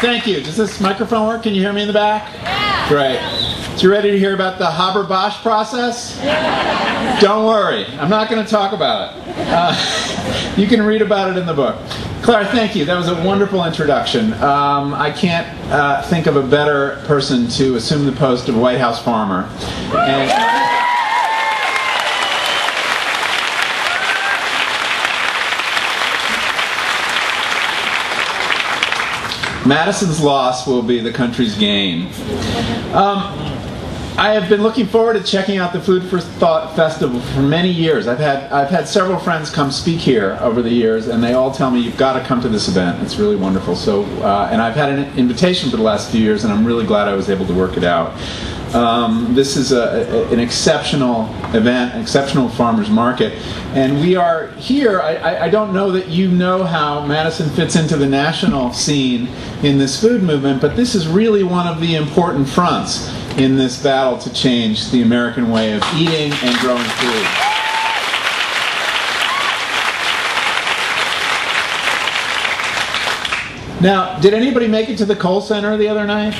Thank you. Does this microphone work? Can you hear me in the back? Yeah. Great. So you ready to hear about the Haber-Bosch process? Yeah. Don't worry. I'm not going to talk about it. You can read about it in the book. Claire, thank you. That was a wonderful introduction. I can't think of a better person to assume the post of White House farmer. Madison's loss will be the country's gain. I have been looking forward to checking out the Food for Thought Festival for many years. I've had several friends come speak here over the years, and they all tell me you've got to come to this event. It's really wonderful. So, and I've had an invitation for the last few years, and I'm really glad I was able to work it out. This is an exceptional event, an exceptional farmers market, and we are here. I don't know that you know how Madison fits into the national scene in this food movement, but this is really one of the important fronts in this battle to change the American way of eating and growing food. Now, did anybody make it to the Kohl Center the other night?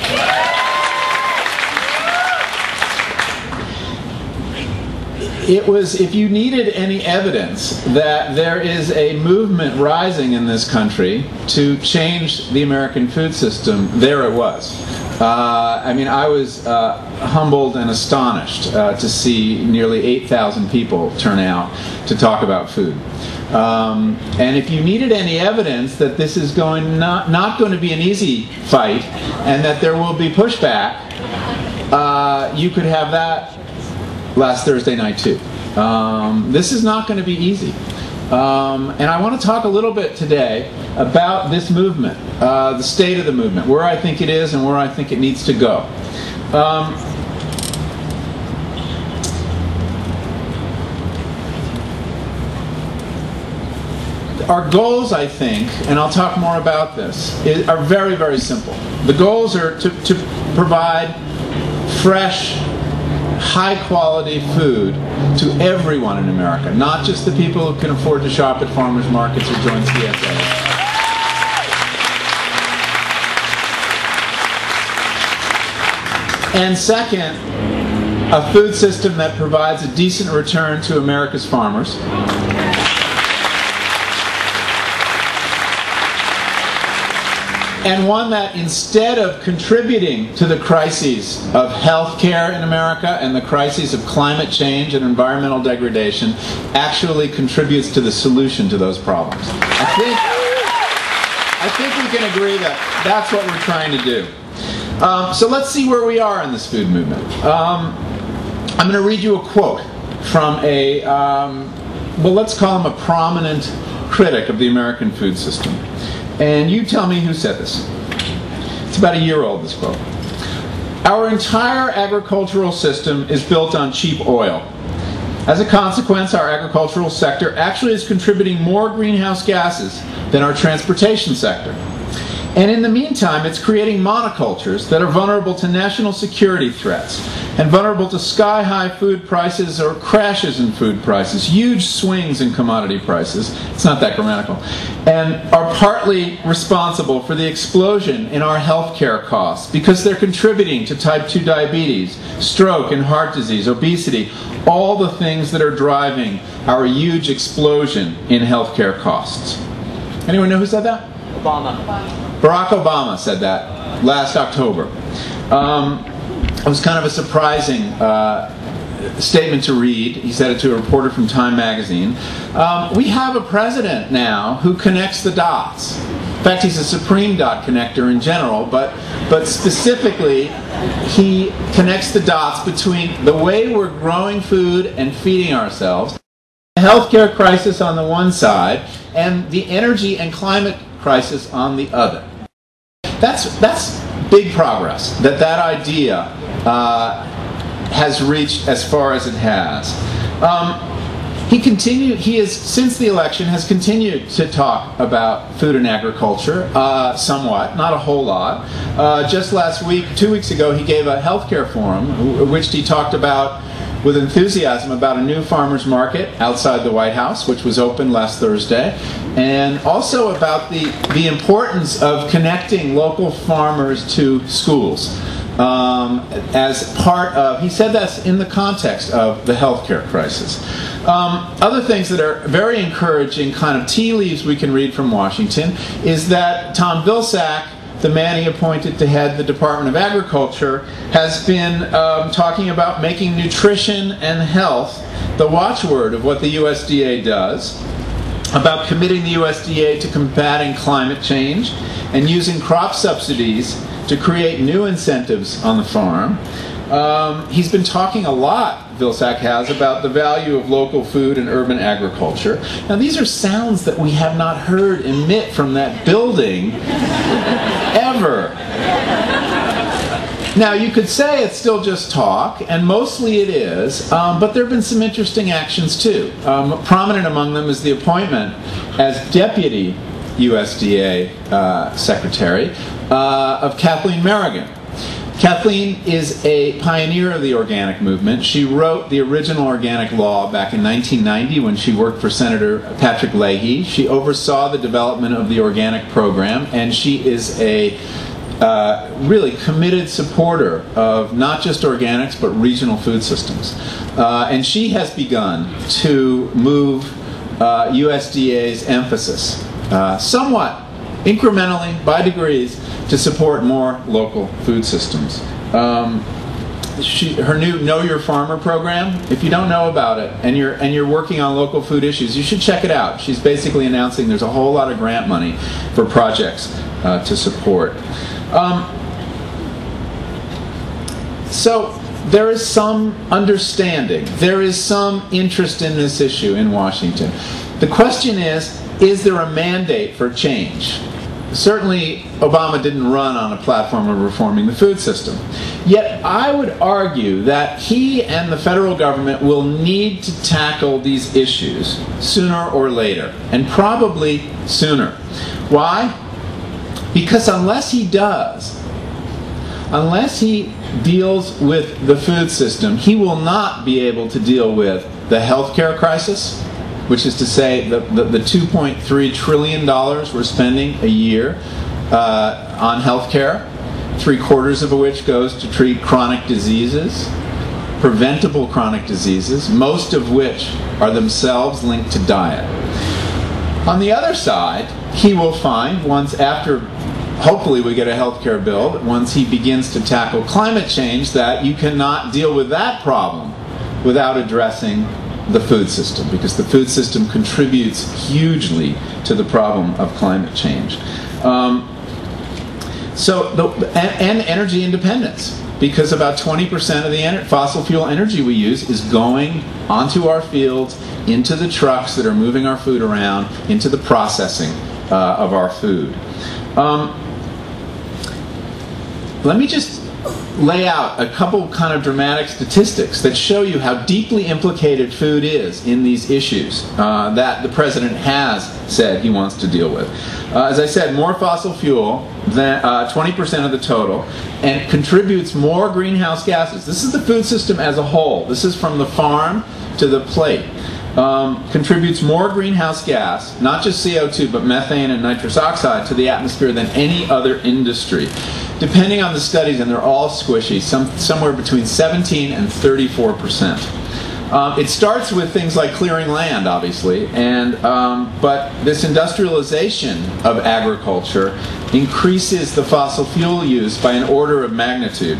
It was, if you needed any evidence that there is a movement rising in this country to change the American food system, there it was. I mean, I was humbled and astonished to see nearly 8,000 people turn out to talk about food. And if you needed any evidence that this is not going to be an easy fight and that there will be pushback, you could have that last Thursday night too. This is not going to be easy. And I want to talk a little bit today about this movement, the state of the movement, where I think it is and where I think it needs to go. Our goals, I think, and I'll talk more about this, are very, very simple. The goals are to provide fresh, high-quality food to everyone in America, not just the people who can afford to shop at farmers markets or join CSA. And second, a food system that provides a decent return to America's farmers. And one that, instead of contributing to the crises of health care in America and the crises of climate change and environmental degradation, actually contributes to the solution to those problems. I think we can agree that that's what we're trying to do. So let's see where we are in this food movement. I'm going to read you a quote from a, well, let's call him a prominent critic of the American food system. And you tell me who said this. It's about a year old, this quote. "Our entire agricultural system is built on cheap oil. As a consequence, our agricultural sector actually is contributing more greenhouse gases than our transportation sector. And in the meantime, it's creating monocultures that are vulnerable to national security threats and vulnerable to sky-high food prices or crashes in food prices, huge swings in commodity prices," it's not that grammatical, "and are partly responsible for the explosion in our healthcare costs because they're contributing to type 2 diabetes, stroke and heart disease, obesity, all the things that are driving our huge explosion in healthcare costs." Anyone know who said that? Obama. Barack Obama said that last October. It was kind of a surprising statement to read. He said it to a reporter from Time magazine. We have a president now who connects the dots. In fact, he's a supreme dot connector in general, but specifically, he connects the dots between the way we're growing food and feeding ourselves, the healthcare crisis on the one side, and the energy and climate crisis on the other. That's big progress, that idea has reached as far as it has. He has, since the election, has continued to talk about food and agriculture, somewhat, not a whole lot. Just last week, 2 weeks ago, he gave a healthcare forum, which he talked about with enthusiasm about a new farmers market outside the White House, which was opened last Thursday, and also about the importance of connecting local farmers to schools as part of, he said that's in the context of the healthcare crisis. Other things that are very encouraging, kind of tea leaves we can read from Washington, is that Tom Vilsack, the man he appointed to head the Department of Agriculture, has been talking about making nutrition and health the watchword of what the USDA does, about committing the USDA to combating climate change and using crop subsidies to create new incentives on the farm. He's been talking a lot, Vilsack has, about the value of local food and urban agriculture. Now, these are sounds that we have not heard emit from that building ever. Now, you could say it's still just talk, and mostly it is, but there have been some interesting actions too. Prominent among them is the appointment as Deputy USDA Secretary of Kathleen Merrigan. Kathleen is a pioneer of the organic movement. She wrote the original organic law back in 1990 when she worked for Senator Patrick Leahy. She oversaw the development of the organic program, and she is a really committed supporter of not just organics but regional food systems. And she has begun to move USDA's emphasis somewhat incrementally, by degrees, to support more local food systems. Her new Know Your Farmer program, if you don't know about it and you're working on local food issues, you should check it out. She's basically announcing there's a whole lot of grant money for projects to support. So there is some understanding, there is some interest in this issue in Washington. The question is there a mandate for change? Certainly, Obama didn't run on a platform of reforming the food system. Yet, I would argue that he and the federal government will need to tackle these issues sooner or later, and probably sooner. Why? Because unless he does, unless he deals with the food system, he will not be able to deal with the healthcare crisis, which is to say the $2.3 trillion we're spending a year on healthcare, 3/4 of which goes to treat chronic diseases, preventable chronic diseases, most of which are themselves linked to diet. On the other side, he will find, once after, hopefully we get a healthcare bill, once he begins to tackle climate change, that you cannot deal with that problem without addressing the food system, because the food system contributes hugely to the problem of climate change. And energy independence, because about 20% of the fossil fuel energy we use is going onto our fields, into the trucks that are moving our food around, into the processing of our food. Let me just lay out a couple kind of dramatic statistics that show you how deeply implicated food is in these issues that the president has said he wants to deal with. As I said, more fossil fuel than 20% of the total, and contributes more greenhouse gases. This is the food system as a whole. This is from the farm to the plate. Contributes more greenhouse gas, not just CO2, but methane and nitrous oxide to the atmosphere than any other industry. Depending on the studies, and they're all squishy, somewhere between 17 and 34%. It starts with things like clearing land, obviously, but this industrialization of agriculture increases the fossil fuel use by an order of magnitude.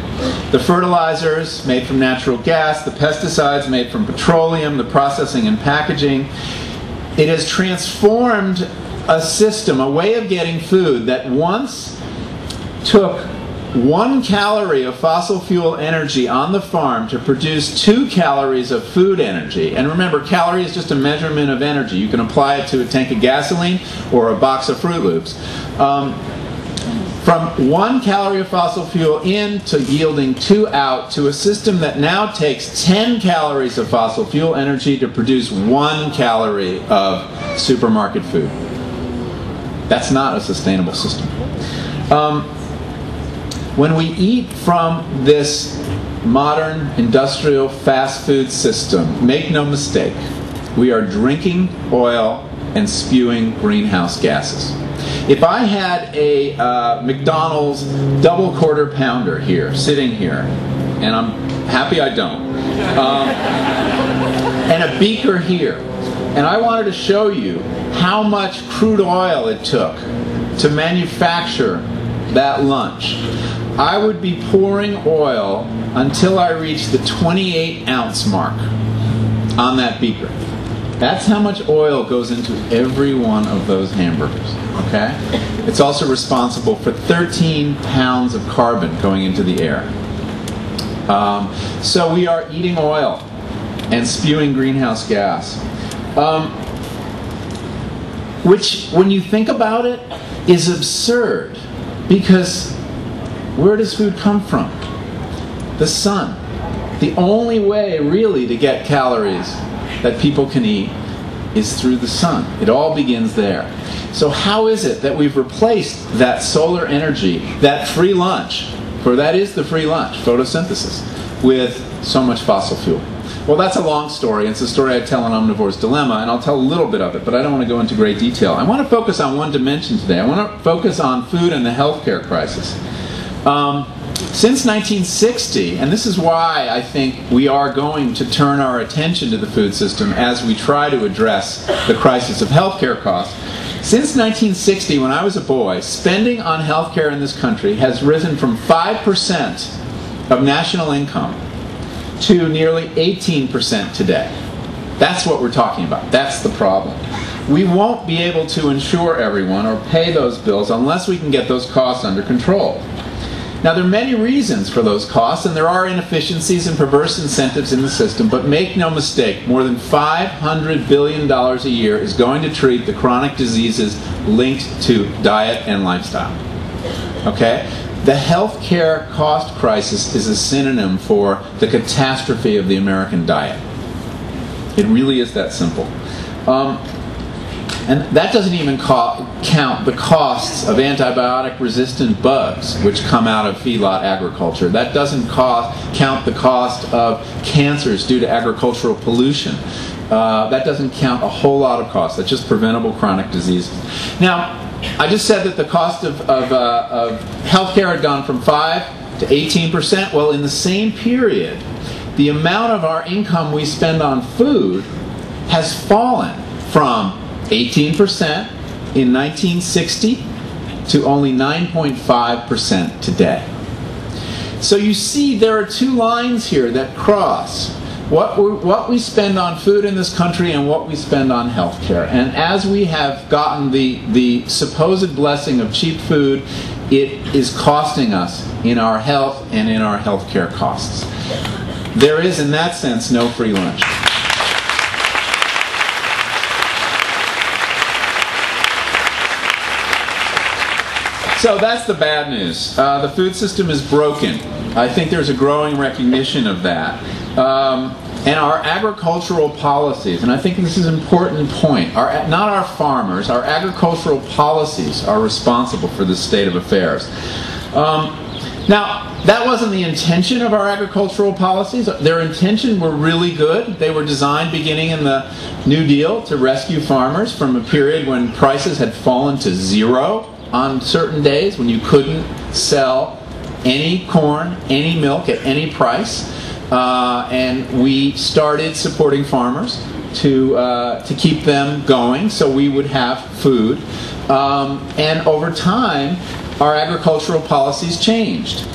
The fertilizers made from natural gas, the pesticides made from petroleum, the processing and packaging. It has transformed a system, a way of getting food that once took 1 calorie of fossil fuel energy on the farm to produce 2 calories of food energy. And remember, calorie is just a measurement of energy. You can apply it to a tank of gasoline or a box of Fruit Loops. From 1 calorie of fossil fuel in to yielding 2 out, to a system that now takes 10 calories of fossil fuel energy to produce 1 calorie of supermarket food. That's not a sustainable system. When we eat from this modern industrial fast food system, make no mistake, we are drinking oil and spewing greenhouse gases. If I had a McDonald's double quarter pounder here, sitting here, and I'm happy I don't, and a beaker here, and I wanted to show you how much crude oil it took to manufacture that lunch, I would be pouring oil until I reached the 28-ounce mark on that beaker. That's how much oil goes into every one of those hamburgers, okay? It's also responsible for 13 pounds of carbon going into the air. So we are eating oil and spewing greenhouse gas, which, when you think about it, is absurd, because where does food come from? The sun. The only way, really, to get calories that people can eat is through the sun. It all begins there. So how is it that we've replaced that solar energy, that free lunch, for that is the free lunch, photosynthesis, with so much fossil fuel? Well, that's a long story. It's a story I tell in Omnivore's Dilemma, and I'll tell a little bit of it, but I don't want to go into great detail. I want to focus on one dimension today. I want to focus on food and the healthcare crisis. Since 1960, and this is why I think we are going to turn our attention to the food system as we try to address the crisis of healthcare costs. Since 1960, when I was a boy, spending on healthcare in this country has risen from 5% of national income to nearly 18% today. That's what we're talking about. That's the problem. We won't be able to insure everyone or pay those bills unless we can get those costs under control. Now, there are many reasons for those costs, and there are inefficiencies and perverse incentives in the system, but make no mistake, more than $500 billion a year is going to treat the chronic diseases linked to diet and lifestyle. Okay? The healthcare cost crisis is a synonym for the catastrophe of the American diet. It really is that simple. And that doesn't even count the costs of antibiotic-resistant bugs, which come out of feedlot agriculture. That doesn't count the cost of cancers due to agricultural pollution. That doesn't count a whole lot of costs. That's just preventable chronic diseases. Now, I just said that the cost of healthcare had gone from 5 to 18%. Well, in the same period, the amount of our income we spend on food has fallen from 18% in 1960 to only 9.5% today. So you see there are two lines here that cross what we spend on food in this country and what we spend on healthcare. And as we have gotten the supposed blessing of cheap food, it is costing us in our health and in our healthcare costs. There is, in that sense, no free lunch. So that's the bad news. The food system is broken. I think there's a growing recognition of that. And our agricultural policies, and I think this is an important point, not our farmers, our agricultural policies are responsible for this state of affairs. Now, that wasn't the intention of our agricultural policies. Their intention were really good. They were designed beginning in the New Deal to rescue farmers from a period when prices had fallen to zero on certain days, when you couldn't sell any corn, any milk at any price. And we started supporting farmers to keep them going so we would have food. And over time, our agricultural policies changed.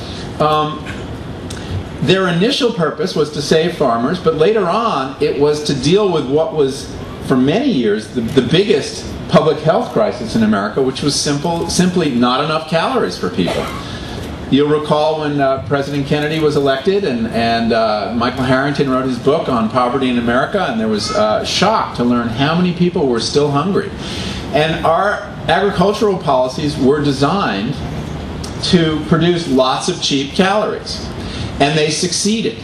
Their initial purpose was to save farmers, but later on it was to deal with what was, for many years, the biggest public health crisis in America, which was simply not enough calories for people. You'll recall when President Kennedy was elected and Michael Harrington wrote his book on poverty in America, and there was shock to learn how many people were still hungry. And our agricultural policies were designed to produce lots of cheap calories, and they succeeded.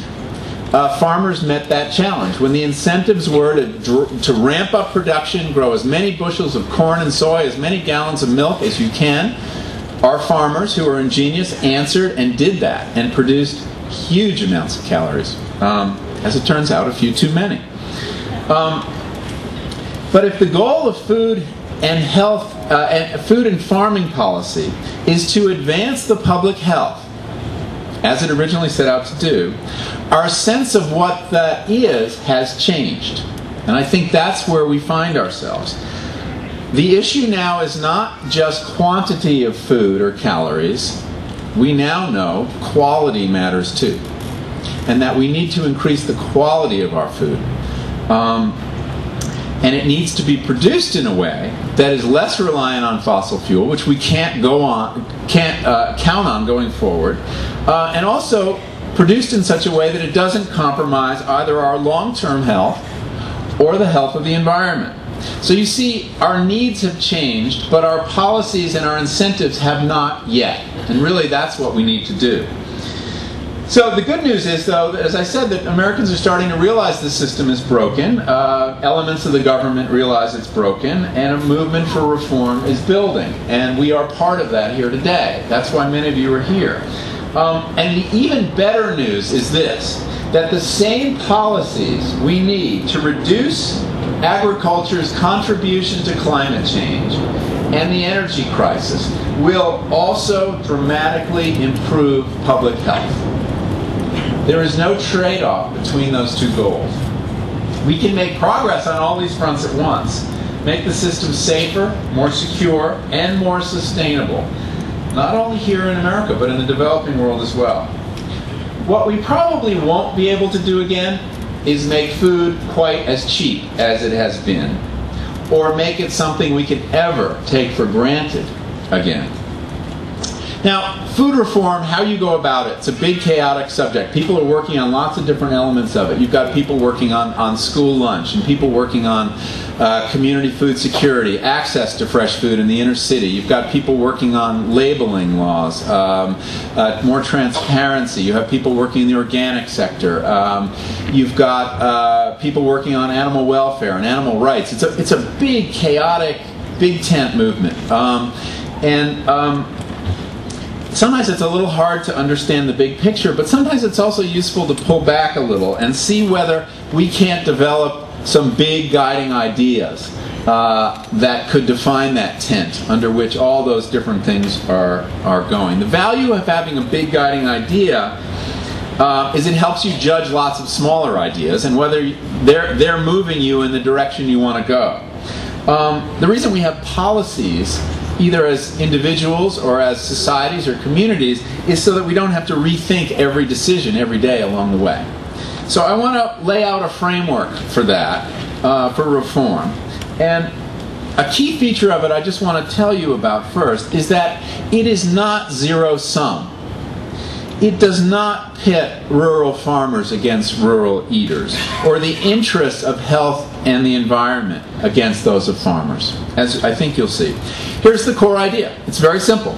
Farmers met that challenge. When the incentives were to ramp up production, grow as many bushels of corn and soy, as many gallons of milk as you can, our farmers, who were ingenious, answered and did that and produced huge amounts of calories. As it turns out, a few too many. But if the goal of food and health, food and farming policy is to advance the public health, as it originally set out to do, our sense of what that is has changed. And I think that's where we find ourselves. The issue now is not just quantity of food or calories. We now know quality matters too, and that we need to increase the quality of our food. And it needs to be produced in a way that is less reliant on fossil fuel, which we can't count on going forward, and also produced in such a way that it doesn't compromise either our long-term health or the health of the environment. So you see, our needs have changed, but our policies and our incentives have not yet. And really, that's what we need to do. So the good news is, though, that, as I said, that Americans are starting to realize the system is broken. Elements of the government realize it's broken, and a movement for reform is building. And we are part of that here today. That's why many of you are here. And the even better news is this, that the same policies we need to reduce agriculture's contribution to climate change and the energy crisis will also dramatically improve public health. There is no trade-off between those two goals. We can make progress on all these fronts at once, make the system safer, more secure, and more sustainable, not only here in America, but in the developing world as well. What we probably won't be able to do again is make food quite as cheap as it has been, or make it something we can ever take for granted again. Now, food reform, how you go about it, it's a big chaotic subject. People are working on lots of different elements of it. You've got people working on school lunch, and people working on community food security, access to fresh food in the inner city. You've got people working on labeling laws, more transparency. You have people working in the organic sector. You've got people working on animal welfare and animal rights. It's a big, chaotic, big tent movement. Sometimes it's a little hard to understand the big picture, but sometimes it's also useful to pull back a little and see whether we can't develop some big guiding ideas that could define that tent under which all those different things are going. The value of having a big guiding idea is it helps you judge lots of smaller ideas and whether they're moving you in the direction you want to go. The reason we have policies, either as individuals or as societies or communities, is so that we don't have to rethink every decision every day along the way. So I want to lay out a framework for that, for reform. And a key feature of it I just want to tell you about first is that it is not zero-sum. It does not pit rural farmers against rural eaters, or the interests of health and the environment against those of farmers, as I think you'll see. Here's the core idea. It's very simple.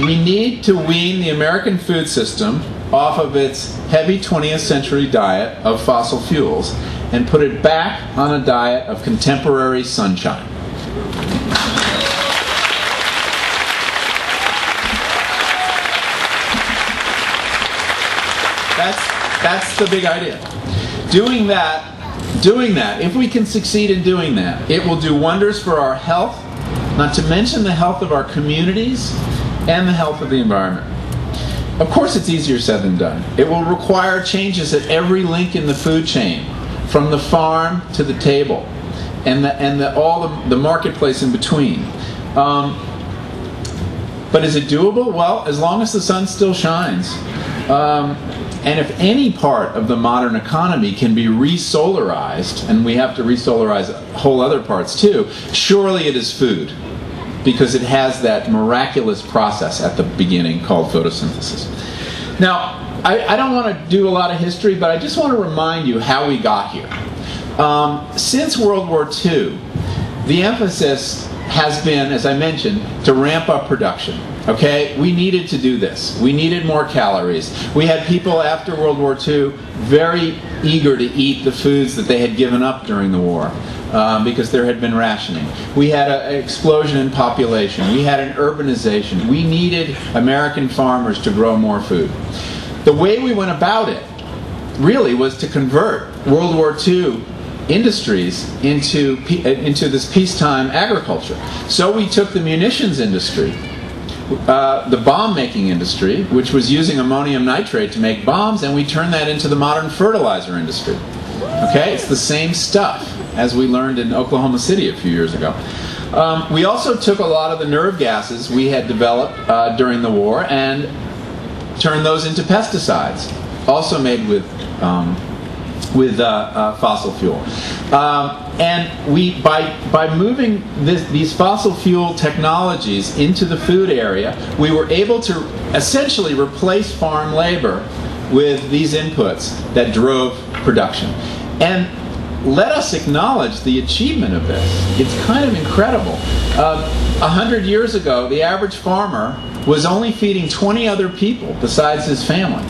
We need to wean the American food system off of its heavy 20th century diet of fossil fuels and put it back on a diet of contemporary sunshine. That's the big idea. Doing that, if we can succeed in doing that, it will do wonders for our health, not to mention the health of our communities and the health of the environment. Of course, it's easier said than done. It will require changes at every link in the food chain, from the farm to the table, and all the marketplace in between. But is it doable? Well, as long as the sun still shines. And if any part of the modern economy can be re-solarized, and we have to re-solarize whole other parts too, surely it is food, because it has that miraculous process at the beginning called photosynthesis. Now, I don't want to do a lot of history, but I just want to remind you how we got here. Since World War II, the emphasis has been, as I mentioned, to ramp up production. Okay, we needed to do this. We needed more calories. We had people after World War II very eager to eat the foods that they had given up during the war because there had been rationing. We had an explosion in population. We had an urbanization. We needed American farmers to grow more food. The way we went about it really was to convert World War II industries into this peacetime agriculture. So we took the munitions industry, the bomb-making industry, which was using ammonium nitrate to make bombs, and we turned that into the modern fertilizer industry. Okay, it's the same stuff as we learned in Oklahoma City a few years ago. We also took a lot of the nerve gases we had developed during the war and turned those into pesticides, also made with fossil fuel. And we, by moving these fossil fuel technologies into the food area, we were able to essentially replace farm labor with these inputs that drove production. And let us acknowledge the achievement of this. It's kind of incredible. 100 years ago, the average farmer was only feeding 20 other people besides his family.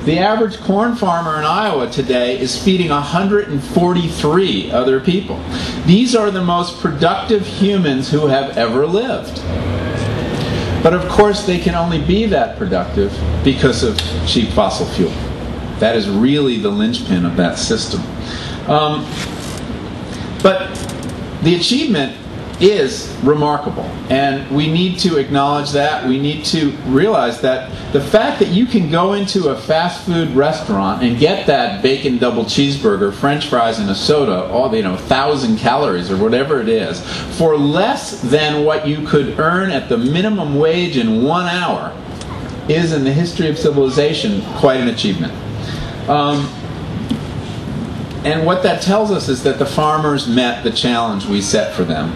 The average corn farmer in Iowa today is feeding 143 other people. These are the most productive humans who have ever lived. But of course, they can only be that productive because of cheap fossil fuel. That is really the linchpin of that system. But the achievement is remarkable, and we need to acknowledge that. We need to realize that the fact that you can go into a fast food restaurant and get that bacon double cheeseburger, French fries, and a soda, all 1,000 calories or whatever it is, for less than what you could earn at the minimum wage in 1 hour is, in the history of civilization, quite an achievement. And what that tells us is that the farmers met the challenge we set for them.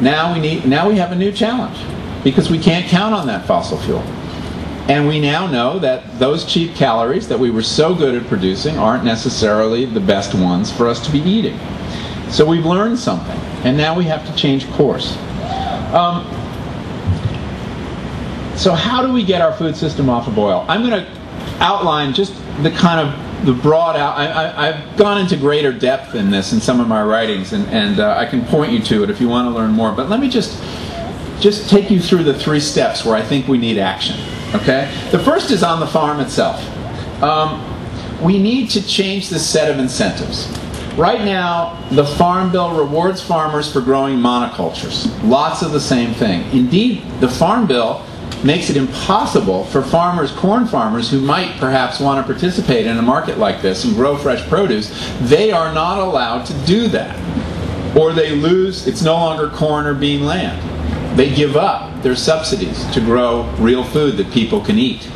Now we have a new challenge, because we can't count on that fossil fuel. And we now know that those cheap calories that we were so good at producing aren't necessarily the best ones for us to be eating. So we've learned something, and now we have to change course. So how do we get our food system off of oil? I'm going to outline just the kind of the broad out. I've gone into greater depth in this in some of my writings, and I can point you to it if you want to learn more. But let me just take you through the 3 steps where I think we need action. Okay? The first is on the farm itself. We need to change the set of incentives. Right now, the Farm Bill rewards farmers for growing monocultures. Lots of the same thing. Indeed, the Farm Bill makes it impossible for farmers, corn farmers, who might perhaps want to participate in a market like this and grow fresh produce. They are not allowed to do that. Or they lose, it's no longer corn or bean land. They give up their subsidies to grow real food that people can eat.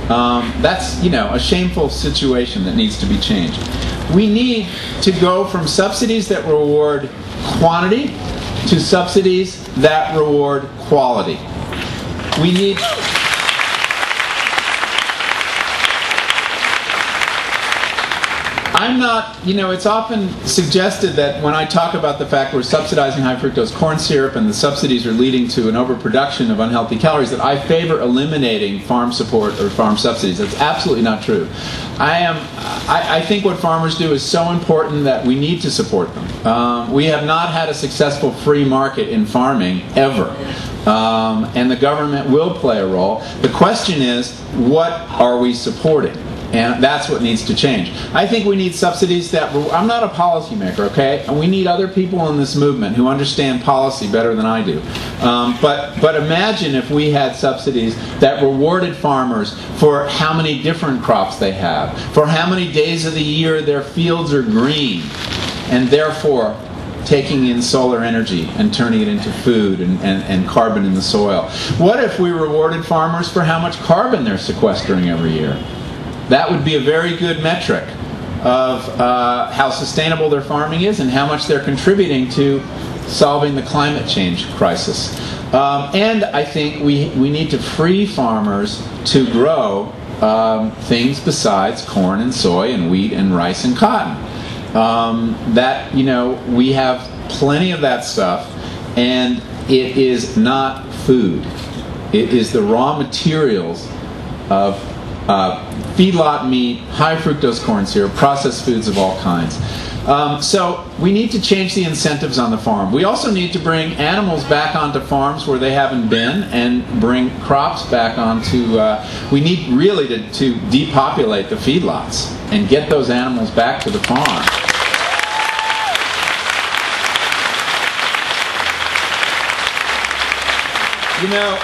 That's, a shameful situation that needs to be changed. We need to go from subsidies that reward quantity to subsidies that reward quality. We need... I'm not, it's often suggested that when I talk about the fact we're subsidizing high fructose corn syrup and the subsidies are leading to an overproduction of unhealthy calories, that I favor eliminating farm support or farm subsidies. That's absolutely not true. I think what farmers do is so important that we need to support them. We have not had a successful free market in farming ever. And the government will play a role. The question is, what are we supporting? And that's what needs to change. I think we need subsidies that... I'm not a policymaker, okay? And we need other people in this movement who understand policy better than I do. But imagine if we had subsidies that rewarded farmers for how many different crops they have, for how many days of the year their fields are green, and therefore taking in solar energy and turning it into food and carbon in the soil. What if we rewarded farmers for how much carbon they're sequestering every year? That would be a very good metric of how sustainable their farming is and how much they're contributing to solving the climate change crisis. And I think we need to free farmers to grow things besides corn and soy and wheat and rice and cotton. We have plenty of that stuff, and it is not food. It is the raw materials of feedlot meat, high fructose corn syrup, processed foods of all kinds. So we need to change the incentives on the farm. We also need to bring animals back onto farms where they haven't been, and bring crops back onto. We need really to depopulate the feedlots and get those animals back to the farm. You know,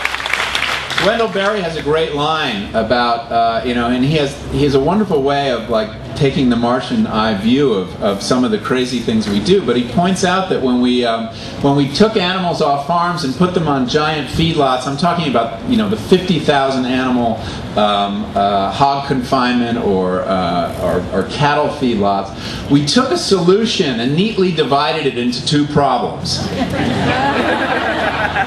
Wendell Berry has a great line about, and he has a wonderful way of like taking the Martian eye view of some of the crazy things we do. But he points out that when we took animals off farms and put them on giant feedlots, I'm talking about the 50,000 animal hog confinement or cattle feedlots, we took a solution and neatly divided it into two problems.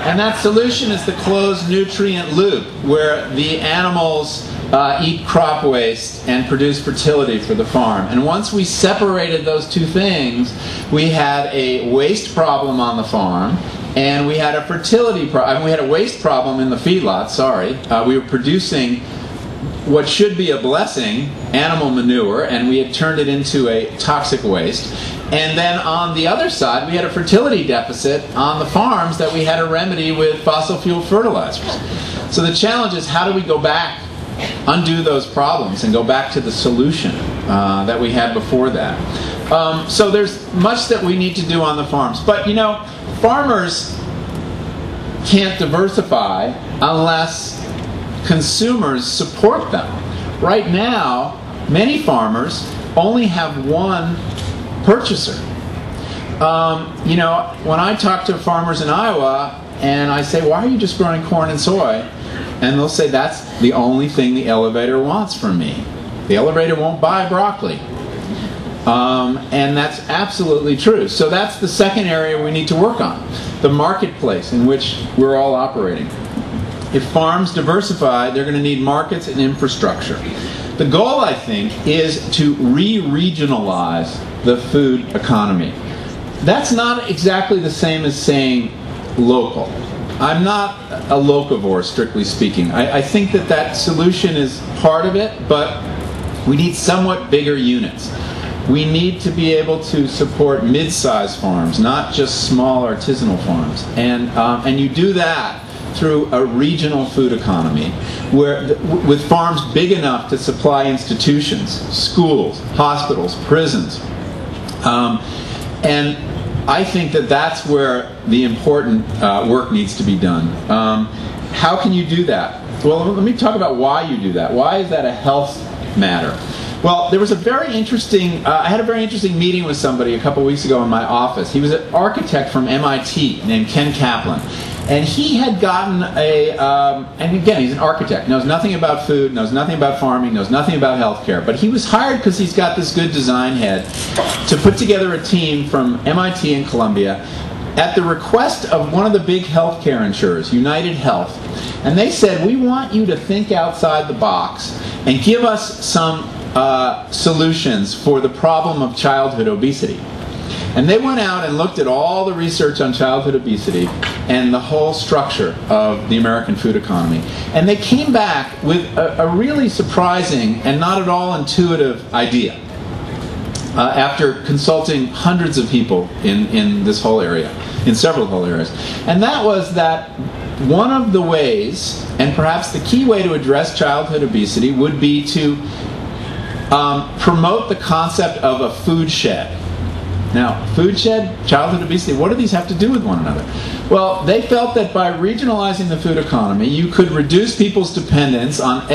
And that solution is the closed nutrient loop, where the animals eat crop waste and produce fertility for the farm. And once we separated those two things, we had a waste problem on the farm, and we had a fertility problem. We had a waste problem in the feedlot. Sorry, we were producing what should be a blessing, animal manure, and we had turned it into a toxic waste. And then on the other side, we had a fertility deficit on the farms that we had to remedy with fossil fuel fertilizers. So the challenge is, how do we go back, undo those problems, and go back to the solution that we had before that? So there's much that we need to do on the farms. But farmers can't diversify unless consumers support them. Right now, many farmers only have one purchaser. When I talk to farmers in Iowa and I say, why are you just growing corn and soy? And they'll say, that's the only thing the elevator wants from me. The elevator won't buy broccoli. And that's absolutely true. So that's the second area we need to work on, the marketplace in which we're all operating. If farms diversify, they're going to need markets and infrastructure. The goal, I think, is to re-regionalize the food economy. That's not exactly the same as saying local. I'm not a locavore, strictly speaking. I think that solution is part of it, but we need somewhat bigger units. We need to be able to support mid-sized farms, not just small artisanal farms. And you do that through a regional food economy, with farms big enough to supply institutions, schools, hospitals, prisons. And I think that's where the important work needs to be done. How can you do that? Well, let me talk about why you do that. Why is that a health matter? Well, there was a very interesting, I had a very interesting meeting with somebody a couple weeks ago in my office. He was an architect from MIT named Ken Kaplan. And he had gotten and again, he's an architect, knows nothing about food, knows nothing about farming, knows nothing about healthcare. But he was hired because he's got this good design head to put together a team from MIT and Columbia at the request of one of the big healthcare insurers, United Health. And they said, we want you to think outside the box and give us some solutions for the problem of childhood obesity. And they went out and looked at all the research on childhood obesity and the whole structure of the American food economy. And they came back with a really surprising and not at all intuitive idea after consulting hundreds of people in this whole area, in several whole areas. And that was that one of the ways, and perhaps the key way to address childhood obesity, would be to promote the concept of a food shed. Now, food shed, childhood obesity, what do these have to do with one another? Well, they felt that by regionalizing the food economy, you could reduce people's dependence on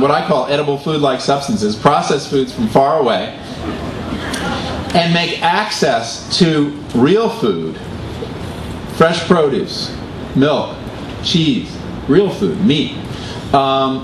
what I call edible food-like substances, processed foods from far away, and make access to real food, fresh produce, milk, cheese, real food, meat,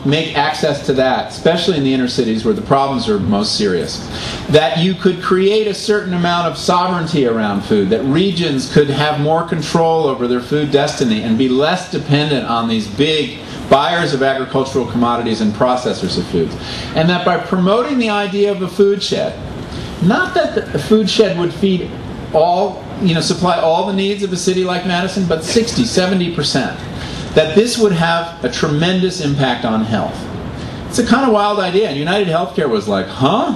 make access to that, especially in the inner cities where the problems are most serious. That you could create a certain amount of sovereignty around food, that regions could have more control over their food destiny and be less dependent on these big buyers of agricultural commodities and processors of foods. And that by promoting the idea of a food shed, not that the food shed would feed all, supply all the needs of a city like Madison, but 60, 70%. That this would have a tremendous impact on health. It's a kind of wild idea, and United Healthcare was like, huh?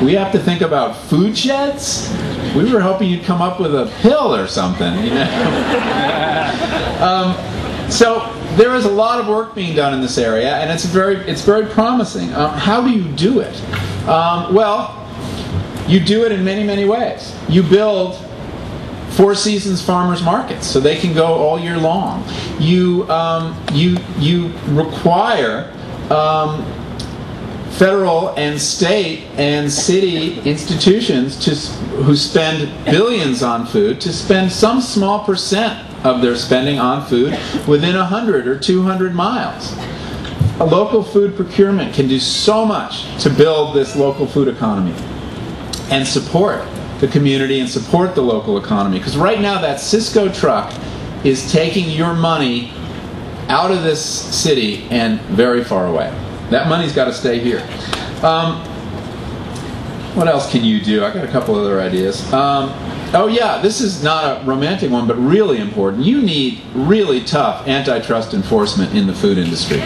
We have to think about food sheds? We were hoping you'd come up with a pill or something, you know? So there is a lot of work being done in this area, and it's very promising. How do you do it? Well, you do it in many, many ways. You build Four Seasons farmers markets so they can go all year long. You require federal and state and city institutions who spend billions on food to spend some small percent of their spending on food within 100 or 200 miles. A local food procurement can do so much to build this local food economy and support the community and support the local economy. Because right now that Cisco truck is taking your money out of this city and very far away. That money's got to stay here. What else can you do? I got a couple other ideas. Oh yeah, this is not a romantic one, but really important. You need really tough antitrust enforcement in the food industry.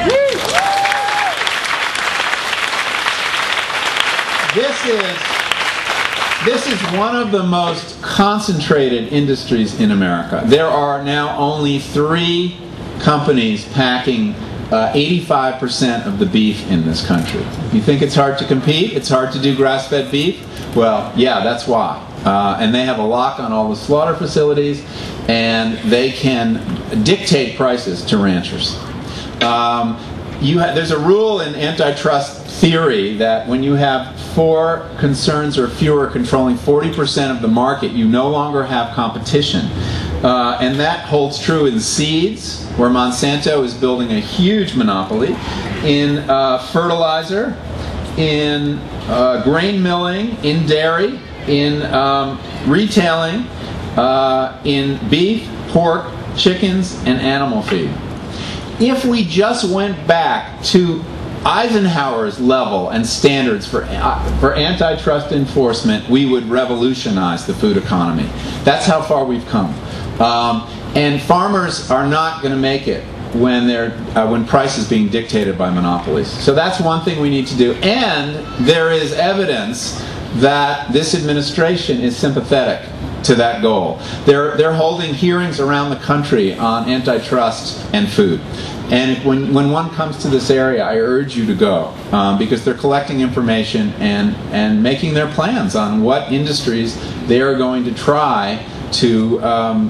This is one of the most concentrated industries in America. There are now only 3 companies packing 85% of the beef in this country. You think it's hard to compete? It's hard to do grass-fed beef? Well, yeah, that's why. And they have a lock on all the slaughter facilities, and they can dictate prices to ranchers. There's a rule in antitrust theory that when you have 4 concerns or fewer controlling 40% of the market, you no longer have competition. And that holds true in seeds, where Monsanto is building a huge monopoly, in fertilizer, in grain milling, in dairy, in retailing, in beef, pork, chickens, and animal feed. If we just went back to Eisenhower's level and standards for antitrust enforcement, we would revolutionize the food economy. That's how far we've come. And farmers are not going to make it when price is being dictated by monopolies. So that's one thing we need to do. And there is evidence that this administration is sympathetic to that goal. They're holding hearings around the country on antitrust and food. And when one comes to this area, I urge you to go because they're collecting information and making their plans on what industries they are going to try to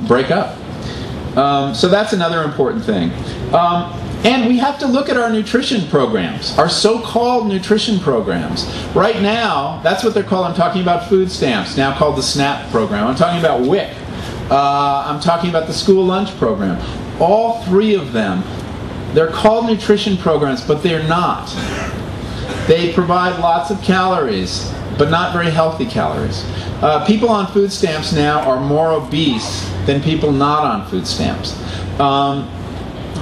break up. So that's another important thing. And we have to look at our nutrition programs, our so-called nutrition programs. Right now, that's what they're called. I'm talking about food stamps, now called the SNAP program. I'm talking about WIC. I'm talking about the school lunch program. All 3 of them, they're called nutrition programs, but they're not. They provide lots of calories, but not very healthy calories. People on food stamps now are more obese than people not on food stamps.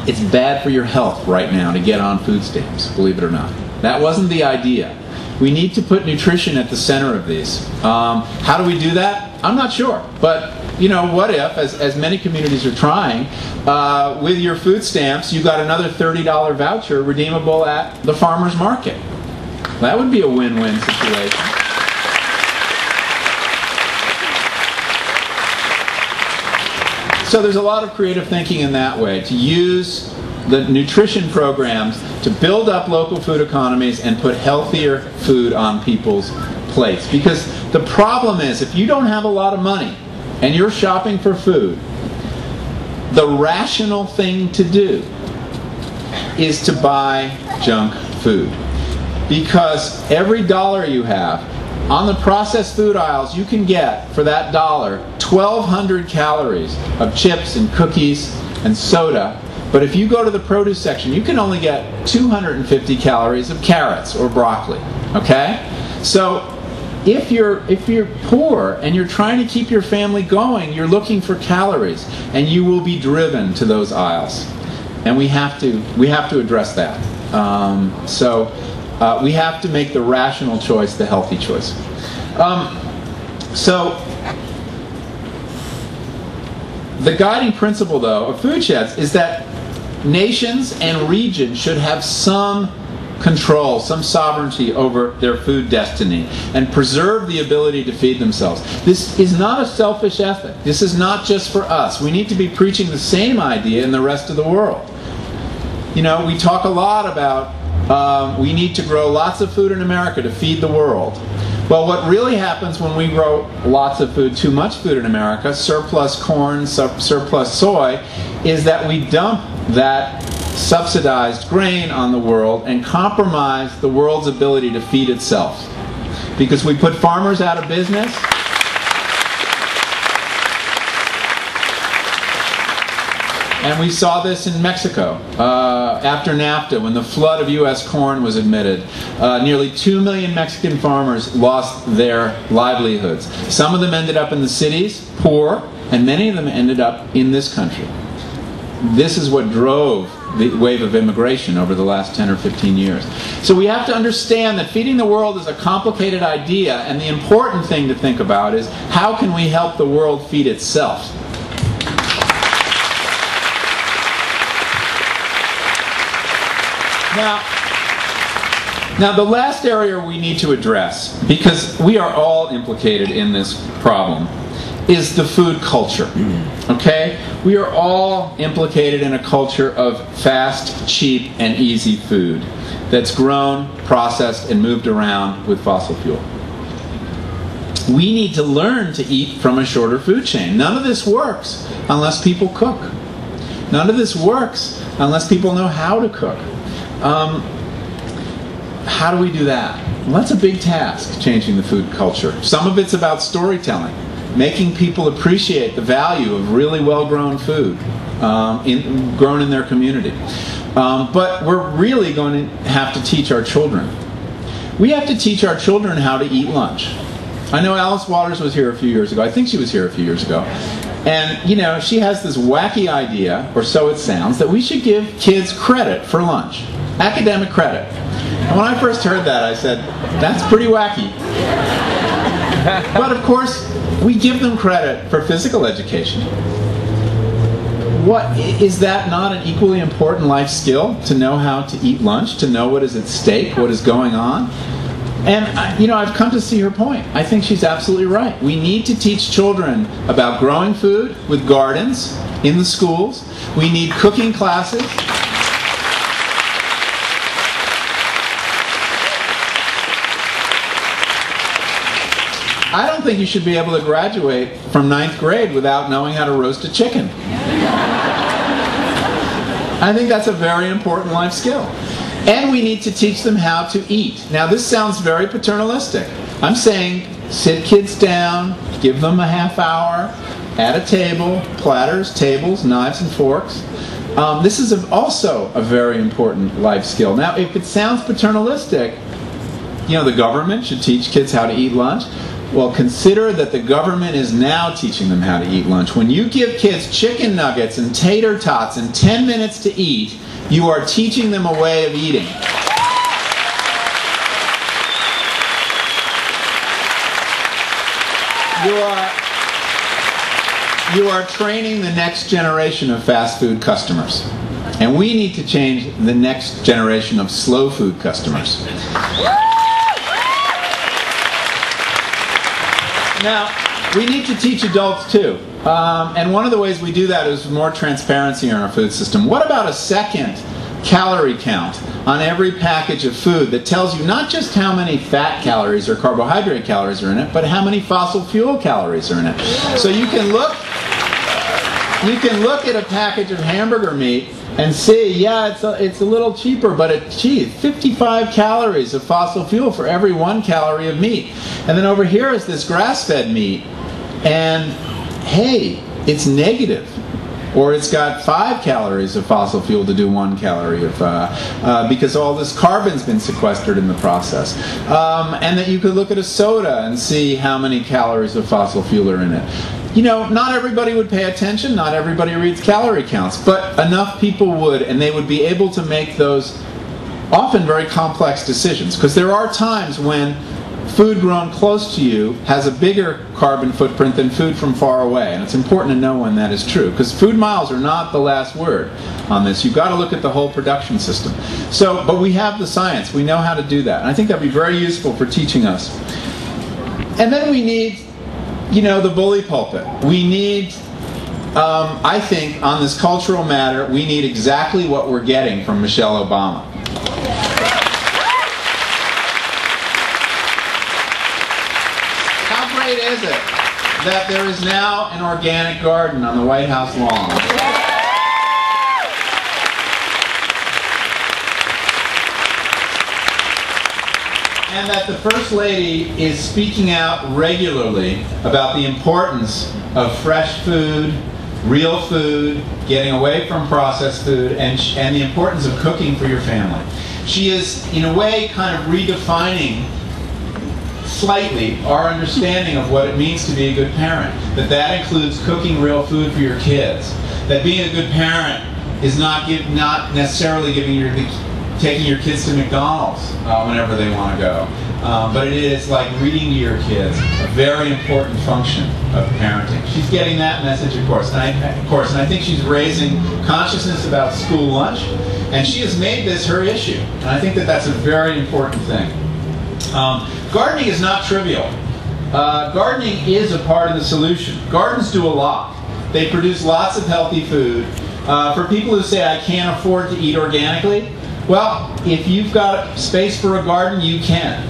It's bad for your health right now to get on food stamps, believe it or not. That wasn't the idea. We need to put nutrition at the center of these. How do we do that? I'm not sure. But, you know, what if, as many communities are trying, with your food stamps, you got another $30 voucher redeemable at the farmer's market? That would be a win-win situation. So there's a lot of creative thinking in that way, to use the nutrition programs to build up local food economies and put healthier food on people's plates. Because the problem is, if you don't have a lot of money and you're shopping for food, the rational thing to do is to buy junk food. Because every dollar you have, on the processed food aisles, you can get, for that dollar, 1,200 calories of chips and cookies and soda. But if you go to the produce section, you can only get 250 calories of carrots or broccoli. Okay? So if you're poor and you're trying to keep your family going, you're looking for calories, and you will be driven to those aisles. And we have to address that. We have to make the rational choice the healthy choice. So the guiding principle, though, of food sheds is that nations and regions should have some control, some sovereignty over their food destiny, and preserve the ability to feed themselves. This is not a selfish ethic. This is not just for us. We need to be preaching the same idea in the rest of the world. You know, we talk a lot about we need to grow lots of food in America to feed the world. Well, what really happens when we grow lots of food, too much food in America, surplus corn, surplus soy, is that we dump that subsidized grain on the world and compromise the world's ability to feed itself. Because we put farmers out of business. And we saw this in Mexico after NAFTA, when the flood of U.S. corn was admitted. Nearly 2 million Mexican farmers lost their livelihoods. Some of them ended up in the cities, poor, and many of them ended up in this country. This is what drove the wave of immigration over the last 10 or 15 years. So we have to understand that feeding the world is a complicated idea, and the important thing to think about is how can we help the world feed itself? Now, the last area we need to address, because we are all implicated in this problem, is the food culture. Okay? We are all implicated in a culture of fast, cheap, and easy food that's grown, processed, and moved around with fossil fuel. We need to learn to eat from a shorter food chain. None of this works unless people cook. None of this works unless people know how to cook. How do we do that? Well, that's a big task, changing the food culture. Some of it's about storytelling, making people appreciate the value of really well-grown food grown in their community. But we're really going to have to teach our children. We have to teach our children how to eat lunch. I know Alice Waters was here a few years ago. I think she was here a few years ago. And, you know, she has this wacky idea, or so it sounds, that we should give kids credit for lunch. Academic credit. And when I first heard that, I said, that's pretty wacky. But of course, we give them credit for physical education. What is that not an equally important life skill, to know how to eat lunch, to know what is at stake, what is going on? And, you know, I've come to see her point. I think she's absolutely right. We need to teach children about growing food with gardens in the schools. We need cooking classes. I don't think you should be able to graduate from 9th grade without knowing how to roast a chicken. I think that's a very important life skill. And we need to teach them how to eat. Now, this sounds very paternalistic. I'm saying sit kids down, give them a half hour, at a table, platters, tables, knives and forks. This is also a very important life skill. Now, if it sounds paternalistic, you know, the government should teach kids how to eat lunch. Well, consider that the government is now teaching them how to eat lunch. When you give kids chicken nuggets and tater tots and 10 minutes to eat, you are teaching them a way of eating. You are training the next generation of fast food customers. And we need to change the next generation of slow food customers. Now, we need to teach adults too. And one of the ways we do that is more transparency in our food system. What about a second calorie count on every package of food that tells you not just how many fat calories or carbohydrate calories are in it, but how many fossil fuel calories are in it? So you can look at a package of hamburger meat and see, yeah, it's a little cheaper, but it's 55 calories of fossil fuel for every 1 calorie of meat. And then over here is this grass-fed meat, and hey, it's negative. Or it's got 5 calories of fossil fuel to do 1 calorie of, because all this carbon's been sequestered in the process. And that you could look at a soda and see how many calories of fossil fuel are in it. You know, not everybody would pay attention, not everybody reads calorie counts, but enough people would, and they would be able to make those often very complex decisions. Because there are times when food grown close to you has a bigger carbon footprint than food from far away. And it's important to know when that is true, because food miles are not the last word on this. You've got to look at the whole production system. So, but we have the science. We know how to do that. And I think that would be very useful for teaching us. And then we need, the bully pulpit. We need, I think, on this cultural matter, we need exactly what we're getting from Michelle Obama. How great is it that there is now an organic garden on the White House lawn? And that the First Lady is speaking out regularly about the importance of fresh food, real food, getting away from processed food, and the importance of cooking for your family. She is, in a way, kind of redefining slightly our understanding of what it means to be a good parent. That includes cooking real food for your kids. That being a good parent is not necessarily taking your kids to McDonald's whenever they want to go. But it is like reading to your kids, a very important function of parenting. She's getting that message, of course. And I think she's raising consciousness about school lunch, and she has made this her issue. And I think that that's a very important thing. Gardening is not trivial. Gardening is a part of the solution. Gardens do a lot. They produce lots of healthy food. For people who say, I can't afford to eat organically, well, if you've got space for a garden, you can.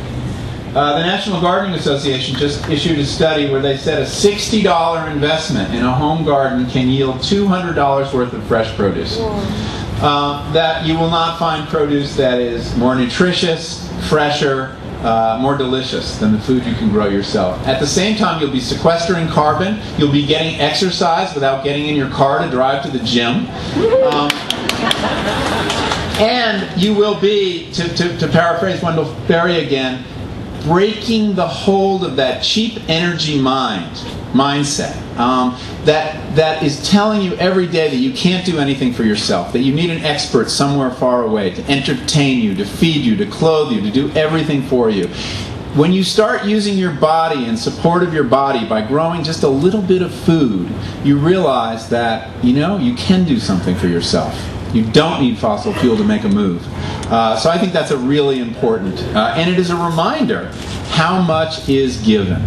The National Gardening Association just issued a study where they said a $60 investment in a home garden can yield $200 worth of fresh produce. That you will not find produce that is more nutritious, fresher, more delicious than the food you can grow yourself. At the same time, you'll be sequestering carbon. You'll be getting exercise without getting in your car to drive to the gym. And you will be, to paraphrase Wendell Berry again, breaking the hold of that cheap energy mindset that is telling you every day that you can't do anything for yourself, that you need an expert somewhere far away to entertain you, to feed you, to clothe you, to do everything for you. When you start using your body in support of your body by growing just a little bit of food, you realize that, you can do something for yourself. You don't need fossil fuel to make a move. So I think that's a really important, and it is a reminder how much is given.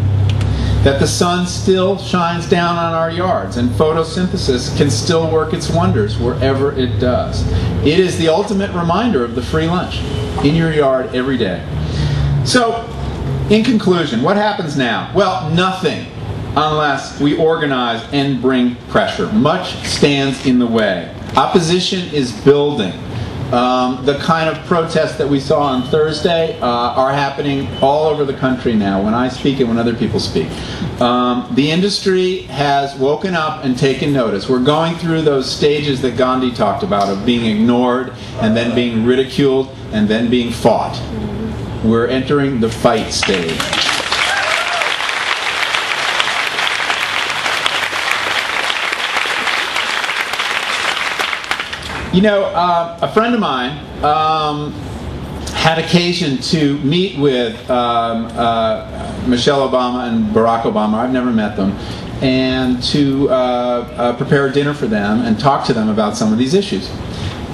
That the sun still shines down on our yards, and photosynthesis can still work its wonders wherever it does. It is the ultimate reminder of the free lunch in your yard every day. So, in conclusion, what happens now? Well, nothing unless we organize and bring pressure. Much stands in the way. Opposition is building. The kind of protests that we saw on Thursday are happening all over the country now, when I speak and when other people speak. The industry has woken up and taken notice. We're going through those stages that Gandhi talked about, of being ignored and then being ridiculed and then being fought. We're entering the fight stage. A friend of mine had occasion to meet with Michelle Obama and Barack Obama. I've never met them. And to prepare dinner for them and talk to them about some of these issues.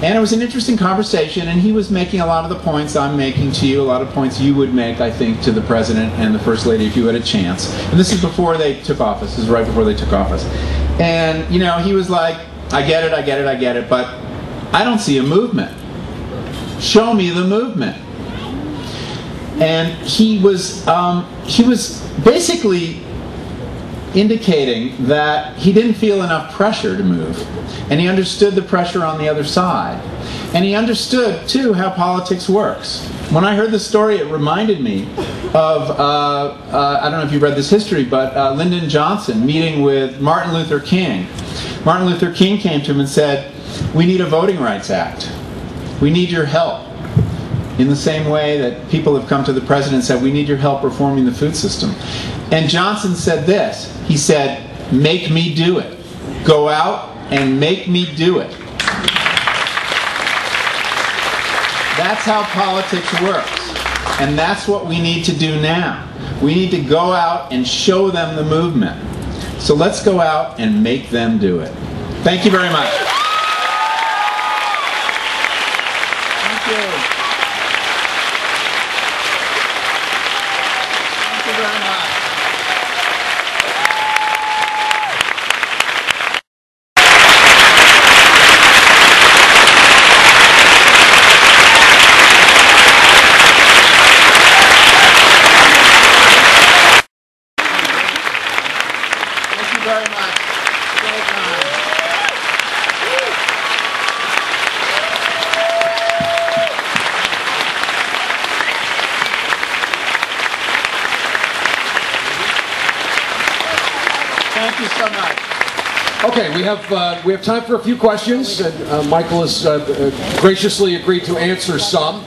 And it was an interesting conversation, and he was making a lot of the points I'm making to you, a lot of points you would make, I think, to the President and the First Lady if you had a chance. And this is before they took office. This is right before they took office. And, he was like, I get it, but I don't see a movement. Show me the movement. And he was basically indicating that he didn't feel enough pressure to move. And he understood the pressure on the other side. And he understood, too, how politics works. When I heard the story, it reminded me of, I don't know if you've read this history, but Lyndon Johnson meeting with Martin Luther King. Martin Luther King came to him and said, we need a Voting Rights Act. We need your help. In the same way that people have come to the President and said, we need your help reforming the food system. And Johnson said this. He said, make me do it. Go out and make me do it. That's how politics works. And that's what we need to do now. We need to go out and show them the movement. So let's go out and make them do it. Thank you very much. Thank you. Thank you very much. Very much. Great time. Thank you so much. Okay, we have time for a few questions, and Michael has graciously agreed to answer some.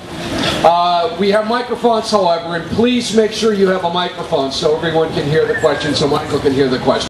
We have microphones, however, and please make sure you have a microphone so everyone can hear the question, so Michael can hear the question.